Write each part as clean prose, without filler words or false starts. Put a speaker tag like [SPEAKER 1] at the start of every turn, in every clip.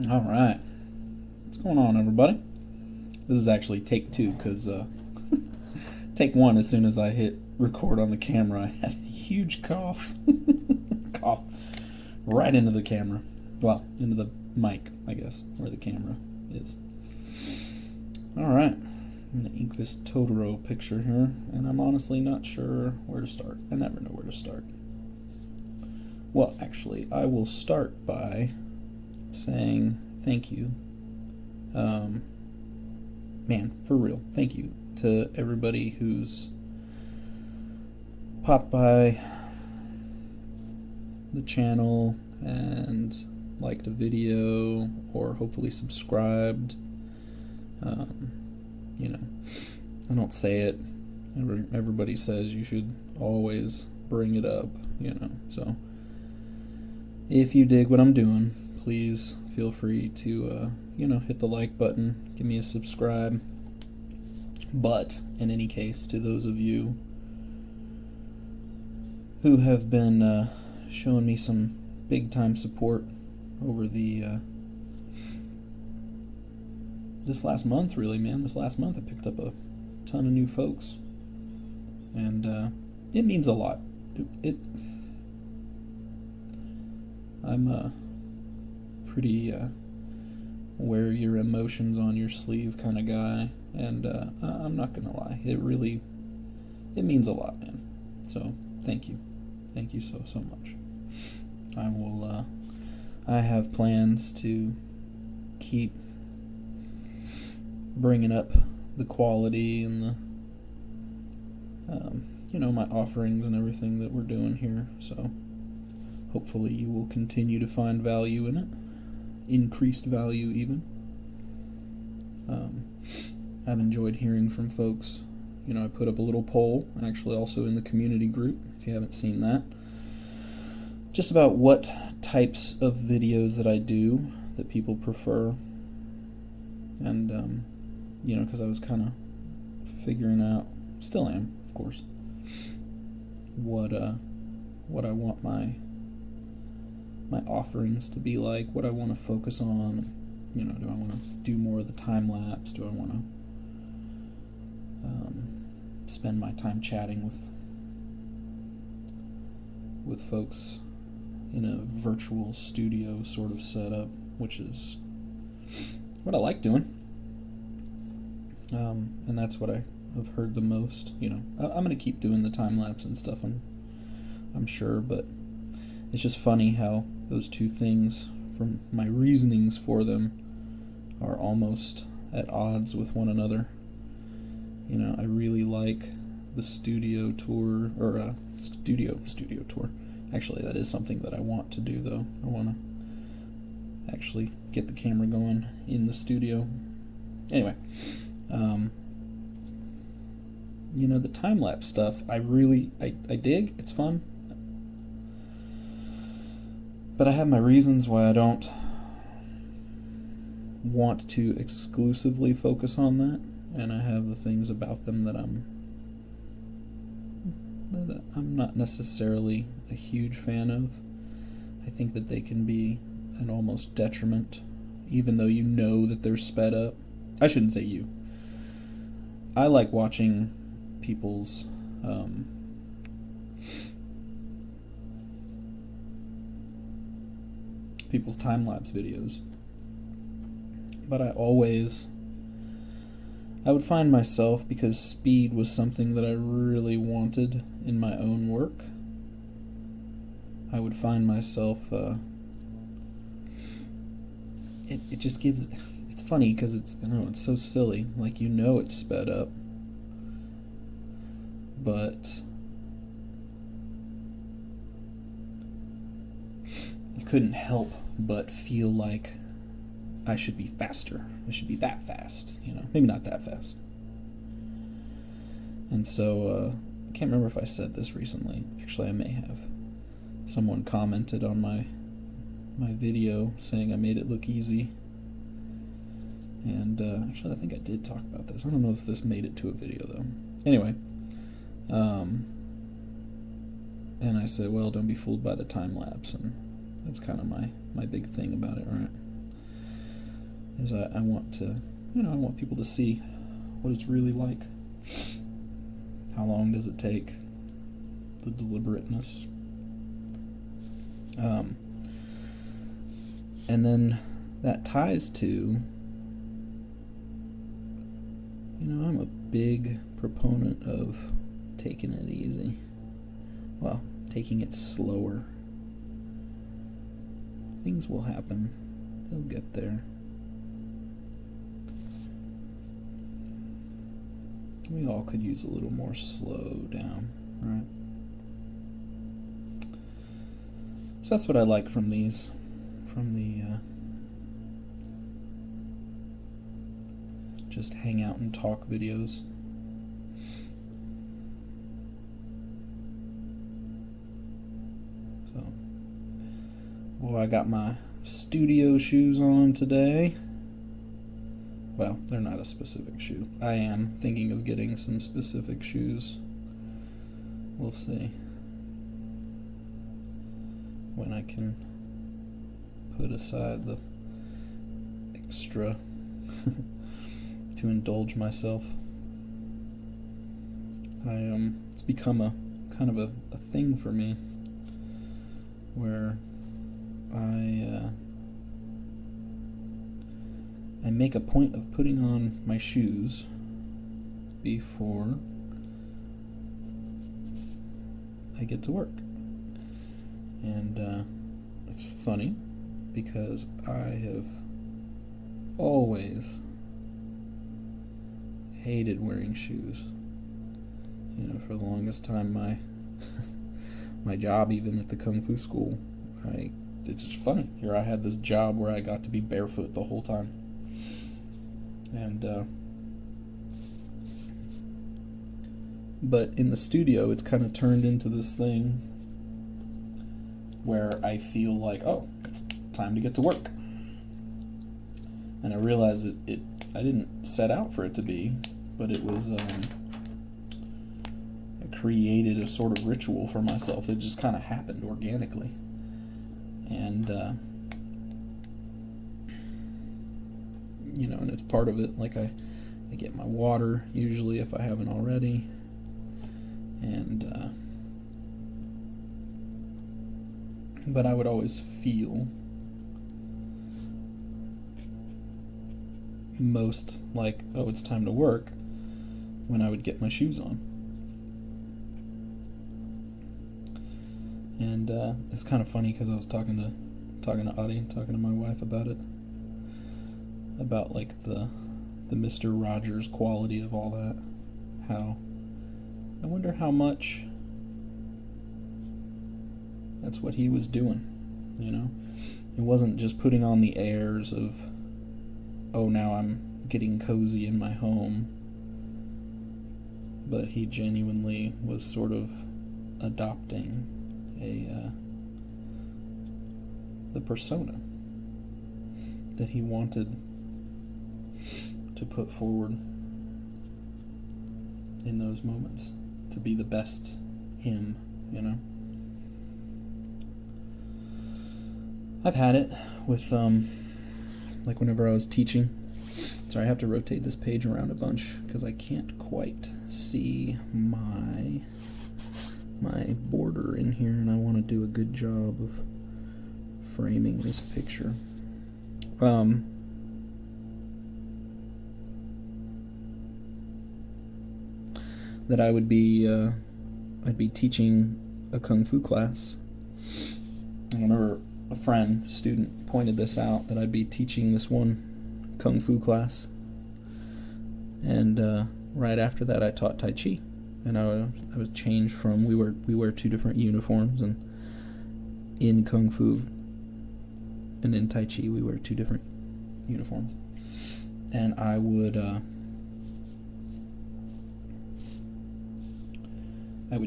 [SPEAKER 1] All right. What's going on, everybody? This is actually take two because take one, as soon as I hit record on the camera, I had a huge cough. Cough right into the camera. Well, into the mic, I guess, where the camera is. All right. I'm going to ink this Totoro picture here, and I'm honestly not sure where to start. I never know where to start. Well, actually, I will start by saying thank you. Man, for real, thank you to everybody who's popped by the channel and liked a video or hopefully subscribed. You know, I don't say it. Everybody says you should always bring it up, so if you dig what I'm doing, please feel free to, hit the like button, give me a subscribe. But in any case, to those of you who have been showing me some big time support over this last month, really, man. This last month I picked up a ton of new folks, and it means a lot. I'm pretty wear your emotions on your sleeve kind of guy, and I'm not gonna lie, it means a lot, man. So thank you so much. I have plans to keep bringing up the quality and my offerings and everything that we're doing here, so hopefully you will continue to find value in it, increased value even. I've enjoyed hearing from folks. I put up a little poll, actually also in the community group, if you haven't seen that, just about what types of videos that I do that people prefer. And, because I was kind of figuring out, still am, of course, what I want my offerings to be like, what I want to focus on. Do I want to do more of the time lapse? Do I want to spend my time chatting with folks in a virtual studio sort of setup, which is what I like doing, and that's what I have heard the most. I'm going to keep doing the time lapse and stuff, I'm sure, but it's just funny how those two things, from my reasonings for them, are almost at odds with one another. I really like the studio tour, or studio tour. Actually, that is something that I want to do, though. I want to actually get the camera going in the studio. Anyway, the time-lapse stuff, I dig. It's fun. But I have my reasons why I don't want to exclusively focus on that, and I have the things about them that I'm not necessarily a huge fan of. I think that they can be an almost detriment, even though you know that they're sped up. I shouldn't say you. I like watching people's time-lapse videos, but I would find myself, because speed was something that I really wanted in my own work, I would find myself, it just gives, it's funny because it's so silly, like, it's sped up, but I couldn't help but feel like I should be faster. I should be that fast, maybe not that fast. And so, I can't remember if I said this recently. Actually, I may have. Someone commented on my video saying I made it look easy. And actually, I think I did talk about this. I don't know if this made it to a video, though. Anyway, and I said, well, don't be fooled by the time lapse, and that's kind of my big thing about it, right? is I want to, I want people to see what it's really like. How long does it take? The deliberateness. And then that ties to, I'm a big proponent of taking it easy. Well, taking it slower. Things will happen. They'll get there. We all could use a little more slow down, right? So that's what I like from these, from the just hang out and talk videos. So, I got my studio shoes on today. Well, they're not a specific shoe. I am thinking of getting some specific shoes. We'll see when I can put aside the extra to indulge myself. It's become a kind of a thing for me where I make a point of putting on my shoes before I get to work. And it's funny because I have always hated wearing shoes. For the longest time, my job, even at the Kung Fu school, it's just funny. Here I had this job where I got to be barefoot the whole time. And but in the studio, it's kind of turned into this thing where I feel like, oh, it's time to get to work. And I realize I didn't set out for it to be, but it was, I created a sort of ritual for myself that just kind of happened organically. And, and it's part of it. Like I get my water, usually, if I haven't already. And, but I would always feel most like, oh, it's time to work, when I would get my shoes on. And it's kind of funny because I was talking to Audie, talking to my wife about it, about like the Mr. Rogers quality of all that. How I wonder how much that's what he was doing. It wasn't just putting on the airs of, oh, now I'm getting cozy in my home, but he genuinely was sort of adopting the persona that he wanted to put forward in those moments, to be the best him. I've had it with like whenever I was teaching. Sorry, I have to rotate this page around a bunch because I can't quite see my border in here, and I want to do a good job of framing this picture. That I would be I'd be teaching a Kung Fu class. I remember a student pointed this out, that I'd be teaching this one Kung Fu class, and right after that I taught Tai Chi, and I was changed from, we wear two different uniforms, and in Kung Fu and in Tai Chi we wear two different uniforms, and I would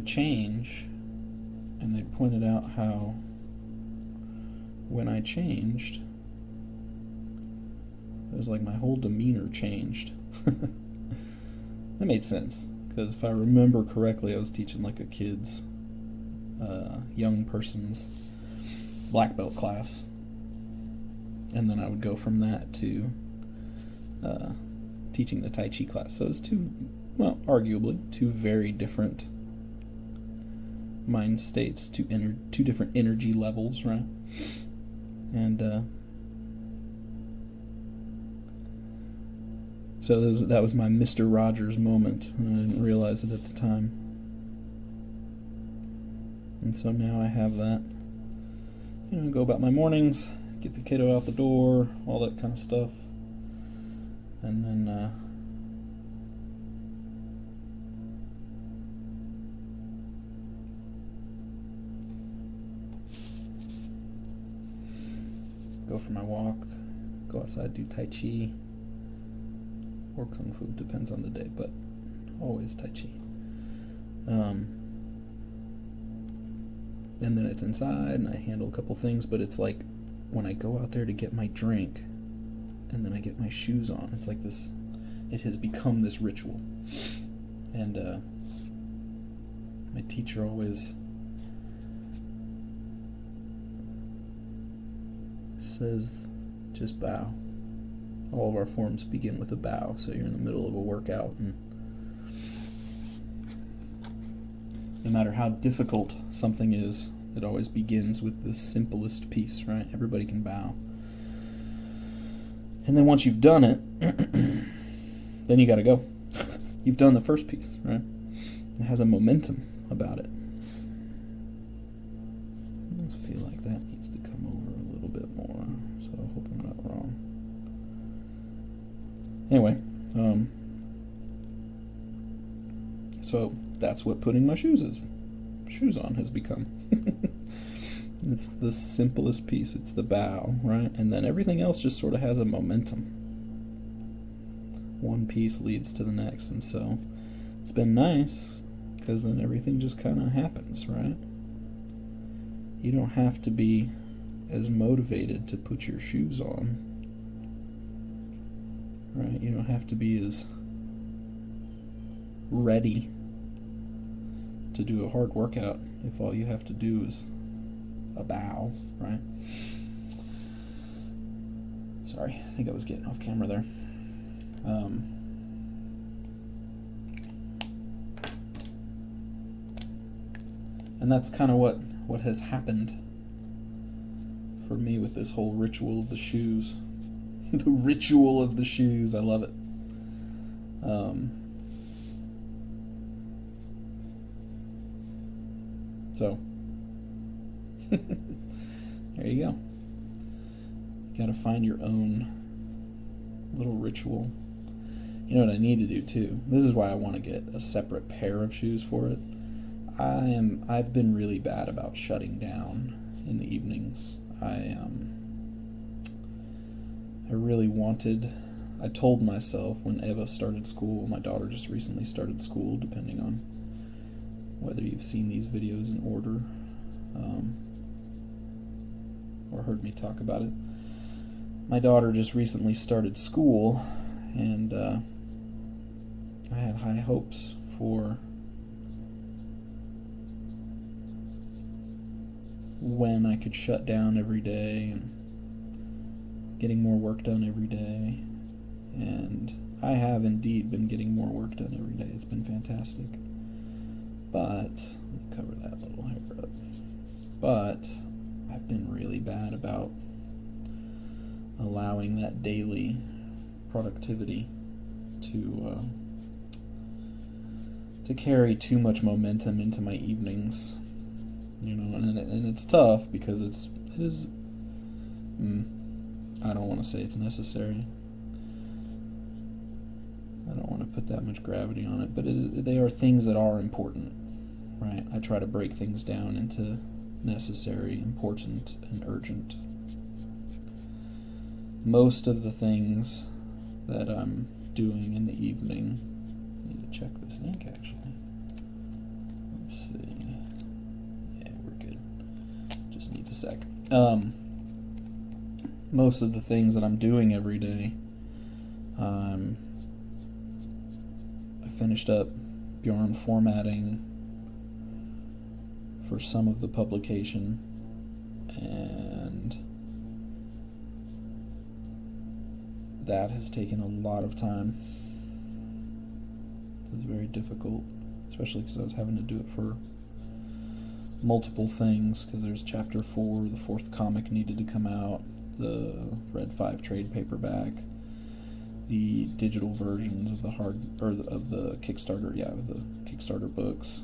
[SPEAKER 1] change, and they pointed out how when I changed, it was like my whole demeanor changed. That made sense, because if I remember correctly, I was teaching like a kid's, young person's black belt class, and then I would go from that to teaching the Tai Chi class. So it's arguably two very different mind states, two different energy levels, right? And so that was my Mr. Rogers moment, and I didn't realize it at the time. And so now I have that. Go about my mornings, get the kiddo out the door, all that kind of stuff. And then go for my walk, go outside, do Tai Chi or Kung Fu, depends on the day, but always Tai Chi. And then it's inside and I handle a couple things, but it's like when I go out there to get my drink and then I get my shoes on, it's like this, it has become this ritual. And my teacher always says, just bow. All of our forms begin with a bow, so you're in the middle of a workout, and no matter how difficult something is, it always begins with the simplest piece, right? Everybody can bow. And then once you've done it, then you gotta go. You've done the first piece, right? It has a momentum about it. I just feel like that needs to come over a little bit more, so I hope I'm not wrong. Anyway, so that's what putting my shoes on has become. It's the simplest piece. It's the bow, right? And then everything else just sort of has a momentum. One piece leads to the next, and so it's been nice because then everything just kind of happens, right? You don't have to be as motivated to put your shoes on, right? You don't have to be as ready to do a hard workout if all you have to do is a bow, right? Sorry, I think I was getting off camera there. And that's kind of what has happened for me with this whole ritual of the shoes. The ritual of the shoes, I love it. So there you go. You gotta find your own little ritual. You know what I need to do too? This is why I want to get a separate pair of shoes for it. I've been really bad about shutting down in the evenings. I really wanted, I told myself when Eva started school, my daughter just recently started school, depending on whether you've seen these videos in order or heard me talk about it. My daughter just recently started school, and I had high hopes for when I could shut down every day and getting more work done every day. And I have indeed been getting more work done every day. It's been fantastic. But, let me cover that little hair up. But I've been really bad about allowing that daily productivity to carry too much momentum into my evenings. You know, and it's tough because it is. I don't want to say it's necessary. I don't want to put that much gravity on it, but they are things that are important, right? I try to break things down into necessary, important, and urgent. Most of the things that I'm doing in the evening, I need to check this ink actually. Let's see. Yeah, we're good. Just needs a sec. Most of the things that I'm doing every day, I finished up Bjorn formatting for some of the publication, and that has taken a lot of time. It was very difficult, especially because I was having to do it for multiple things, because there's chapter 4, the 4th comic needed to come out, the Red 5 trade paperback, the digital versions of the of the Kickstarter books,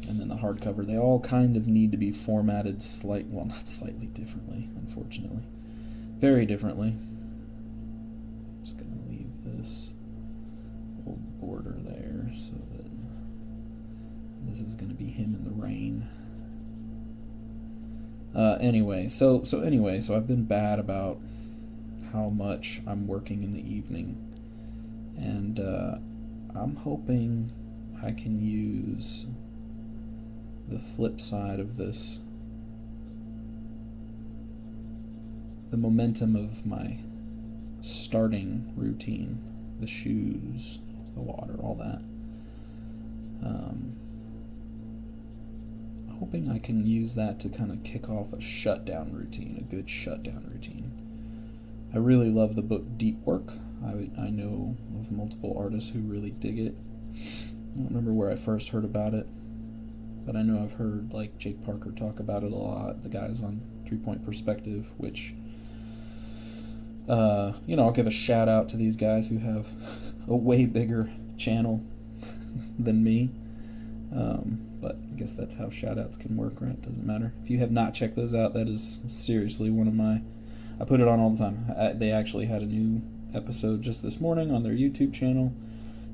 [SPEAKER 1] and then the hardcover. They all kind of need to be formatted not slightly differently, unfortunately, very differently. Just gonna leave this little border there so that this is gonna be him in the rain. Anyway, so I've been bad about how much I'm working in the evening, and I'm hoping I can use the flip side of this, the momentum of my starting routine, the shoes, the water, all that. Hoping I can use that to kind of kick off a shutdown routine, a good shutdown routine. I really love the book Deep Work. I know of multiple artists who really dig it. I don't remember where I first heard about it, but I know I've heard like Jake Parker talk about it a lot, the guys on 3 Point Perspective, which, I'll give a shout out to these guys who have a way bigger channel than me. But I guess that's how shout outs can work, right? Doesn't matter. If you have not checked those out, that is seriously one of my... I put it on all the time. They actually had a new episode just this morning on their YouTube channel.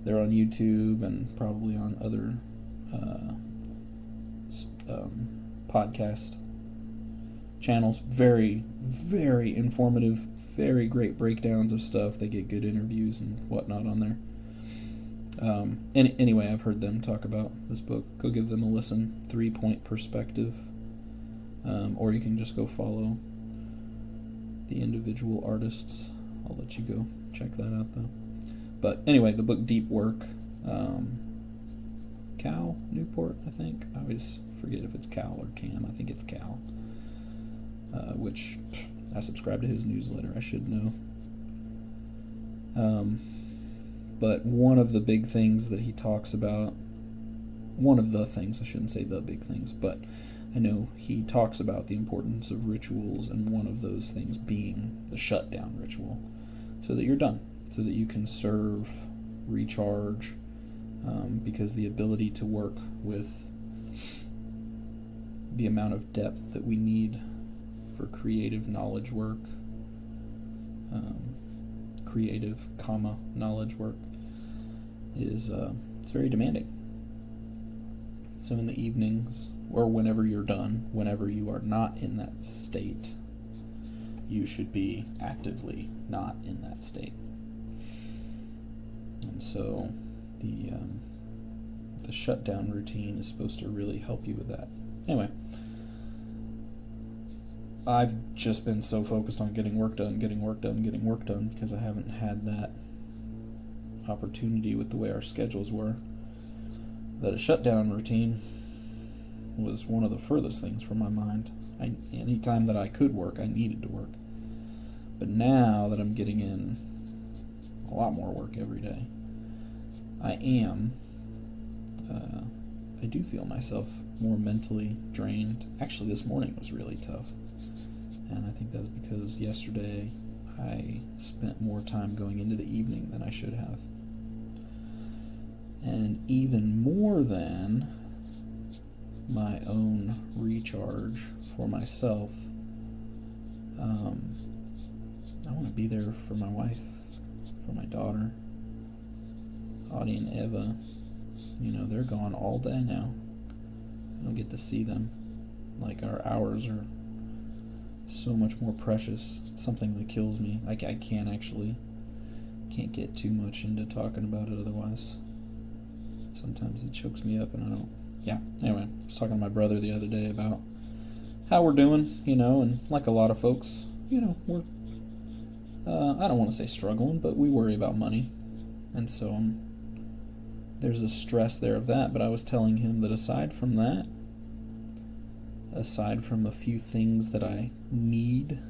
[SPEAKER 1] They're on YouTube and probably on other podcast channels. Very, very informative, very great breakdowns of stuff. They get good interviews and whatnot on there. Anyway, I've heard them talk about this book. Go give them a listen. 3 Point Perspective. Or you can just go follow the individual artists. I'll let you go check that out, though. But anyway, the book Deep Work. Cal Newport, I think. I always forget if it's Cal or Cam. I think it's Cal. Which I subscribe to his newsletter. I should know. But one of the big things that he talks about, one of the things, I shouldn't say the big things, but I know he talks about the importance of rituals, and one of those things being the shutdown ritual, so that you're done, so that you can serve, recharge, because the ability to work with the amount of depth that we need for creative knowledge work, knowledge work, is it's very demanding. So in the evenings, or whenever you're done, whenever you are not in that state, you should be actively not in that state. And so the shutdown routine is supposed to really help you with that. Anyway, I've just been so focused on getting work done, because I haven't had that opportunity with the way our schedules were, that a shutdown routine was one of the furthest things from my mind. Any time that I could work, I needed to work. But now that I'm getting in a lot more work every day, I do feel myself more mentally drained. Actually, this morning was really tough. And I think that's because yesterday I spent more time going into the evening than I should have. And even more than my own recharge for myself, I want to be there for my wife, for my daughter, Audie and Eva. They're gone all day now. I don't get to see them. Like, our hours are so much more precious. It's something that kills me. I can't get too much into talking about it otherwise. Sometimes it chokes me up and I don't. Yeah, anyway, I was talking to my brother the other day about how we're doing, and like a lot of folks, we're, I don't want to say struggling, but we worry about money. And so there's a stress there of that, but I was telling him that aside from a few things that I need,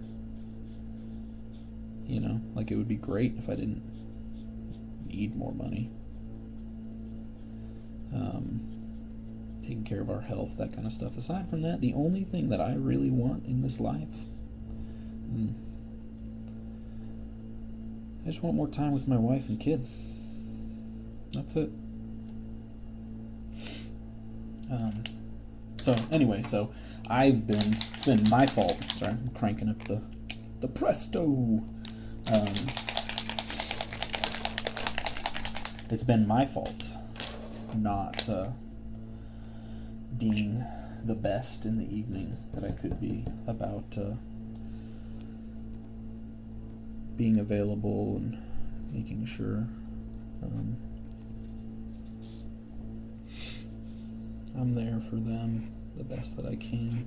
[SPEAKER 1] Like, it would be great if I didn't need more money. Taking care of our health, that kind of stuff. Aside from that, the only thing that I really want in this life, I just want more time with my wife and kid. That's it. So anyway, so it's been my fault. Sorry, I'm cranking up the Presto. It's been my fault not being the best in the evening that I could be about being available and making sure I'm there for them the best that I can.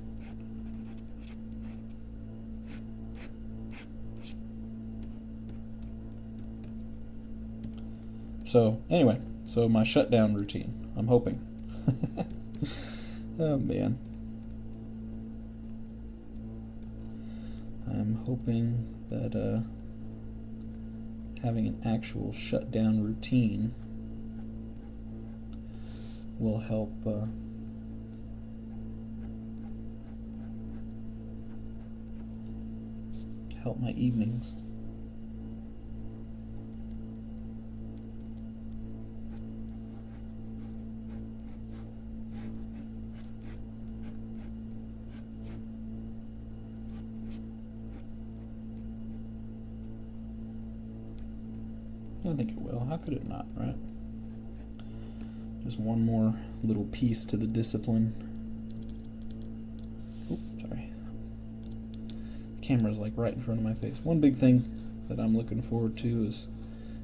[SPEAKER 1] So anyway, so my shutdown routine, I'm hoping. Oh man. I'm hoping that having an actual shutdown routine will help help my evenings. I think it will. How could it not, right? Just one more little piece to the discipline. Oops, sorry. The camera's like right in front of my face. One big thing that I'm looking forward to is,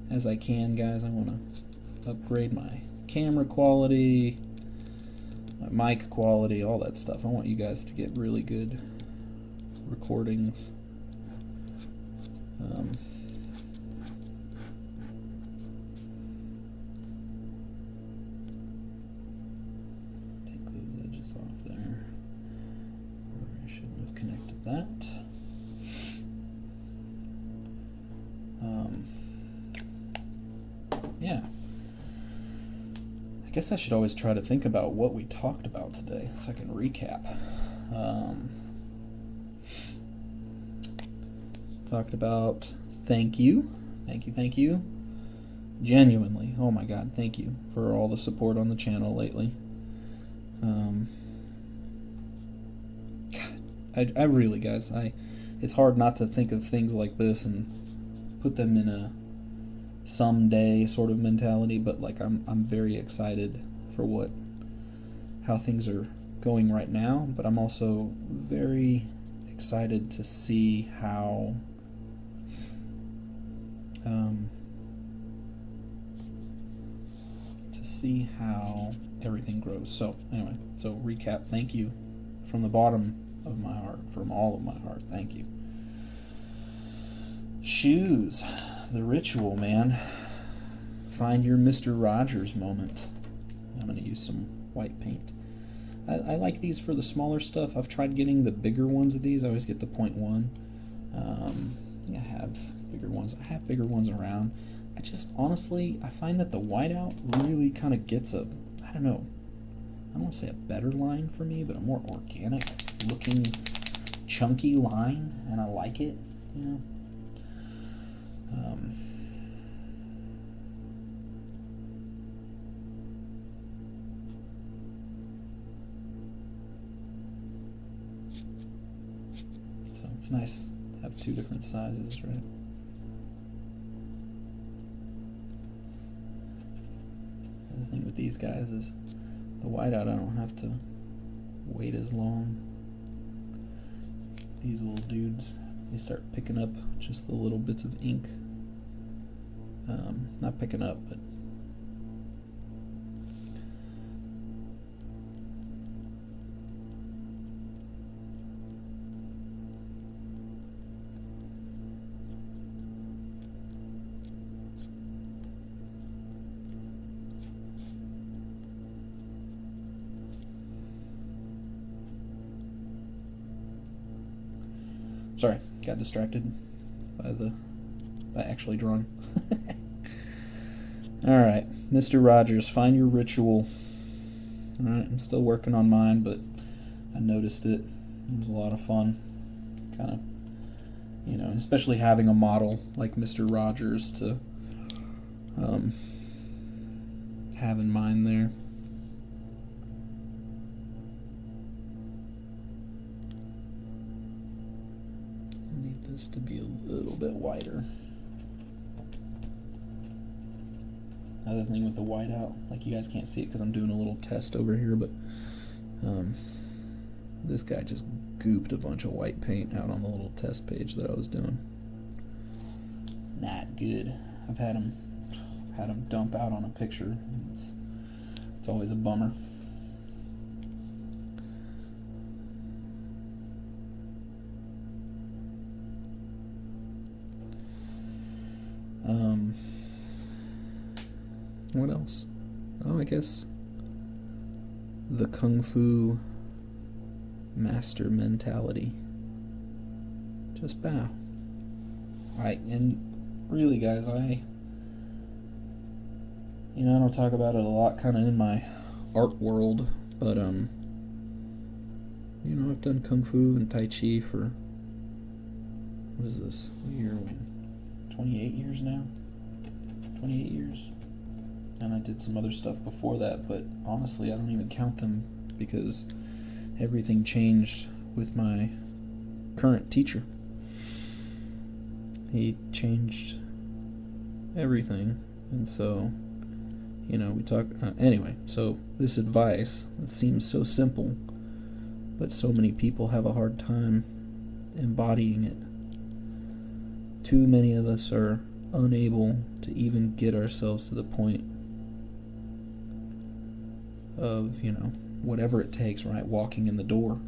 [SPEAKER 1] as I can, guys, I want to upgrade my camera quality, my mic quality, all that stuff. I want you guys to get really good recordings. Off there. I shouldn't have connected that. Yeah. I guess I should always try to think about what we talked about today so I can recap. Talked about thank you. Thank you. Genuinely. Oh my God, thank you for all the support on the channel lately. I really, guys, it's hard not to think of things like this and put them in a someday sort of mentality, but like I'm very excited for how things are going right now, but I'm also very excited to see how everything grows. So anyway, so recap, thank you from the bottom of my heart, from all of my heart, thank you. Shoes, the ritual, man. Find your Mr. Rogers moment. I'm going to use some white paint. I like these for the smaller stuff. I've tried getting the bigger ones of these. I always get the 0.1. I think I have bigger ones. I have bigger ones around. I just, honestly, I find that the whiteout really kind of gets I don't know, I don't want to say a better line for me, but a more organic looking chunky line, and I like it, you know. So it's nice to have two different sizes, right? The thing with these guys is the whiteout, I don't have to wait as long. These little dudes, they start picking up just the little bits of ink. Not picking up, but sorry, got distracted by actually drawing. Alright, Mr. Rogers, find your ritual. Alright, I'm still working on mine, but I noticed it. It was a lot of fun. Kind of, you know, especially having a model like Mr. Rogers to have in mind there. I need this to be a little bit wider. Another thing with the whiteout, like you guys can't see it because I'm doing a little test over here, but this guy just gooped a bunch of white paint out on the little test page that I was doing. Not good. I've had him dump out on a picture. It's always a bummer. What else? Oh, I guess the Kung Fu master mentality. Just bow. Alright, and really guys, I don't talk about it a lot kind of in my art world, but I've done Kung Fu and Tai Chi for, what is this? What year are we in? 28 years now? 28 years? And I did some other stuff before that, but honestly I don't even count them because everything changed with my current teacher. He changed everything, and so we talk anyway. So this advice, it seems so simple, but so many people have a hard time embodying it. Too many of us are unable to even get ourselves to the point of whatever it takes, right? Walking in the door,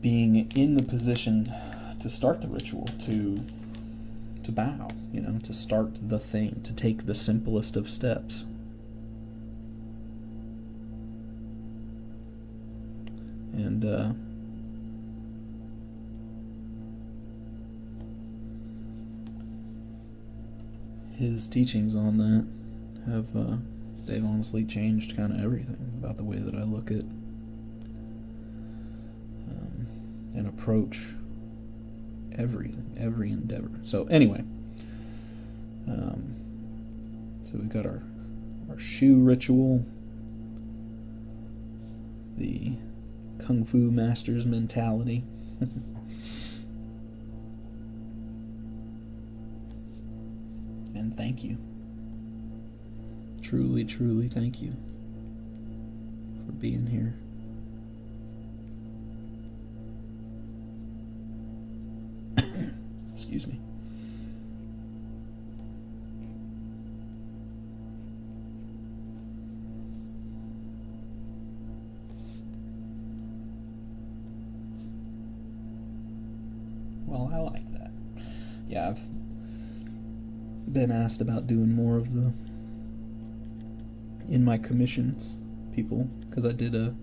[SPEAKER 1] being in the position to start the ritual, to bow, to start the thing, to take the simplest of steps. And his teachings on that have they've honestly changed kind of everything about the way that I look at and approach everything, every endeavor. So anyway, so we've got our shoe ritual, the Kung Fu master's mentality. And thank you. Truly, truly thank you for being here. Excuse me. Well, I like that. Yeah, I've been asked about doing more of the in my commissions, people, because I did a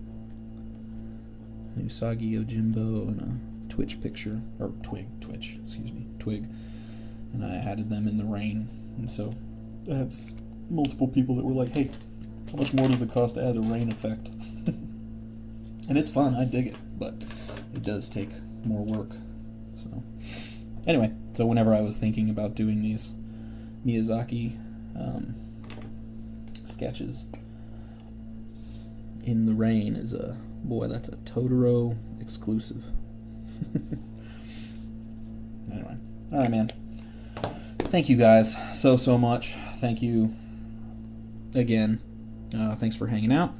[SPEAKER 1] Usagi Yojimbo and a Twitch picture, or Twig, and I added them in the rain, and so I had multiple people that were like, hey, how much more does it cost to add a rain effect? And it's fun, I dig it, but it does take more work. So anyway, so whenever I was thinking about doing these Miyazaki sketches, in the rain is that's a Totoro exclusive. Anyway, alright man, thank you guys so much. Thank you again. Thanks for hanging out,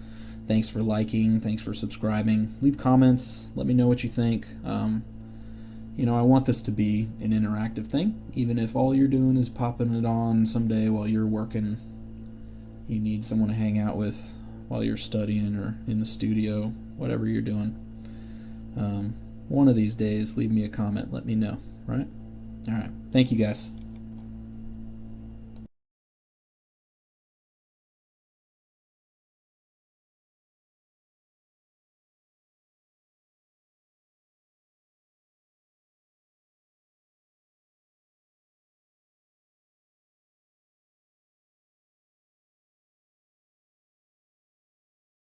[SPEAKER 1] thanks for liking, thanks for subscribing, leave comments, let me know what you think. I want this to be an interactive thing, even if all you're doing is popping it on someday while you're working. You need someone to hang out with while you're studying or in the studio, whatever you're doing. One of these days, leave me a comment, let me know, right? Alright, thank you guys.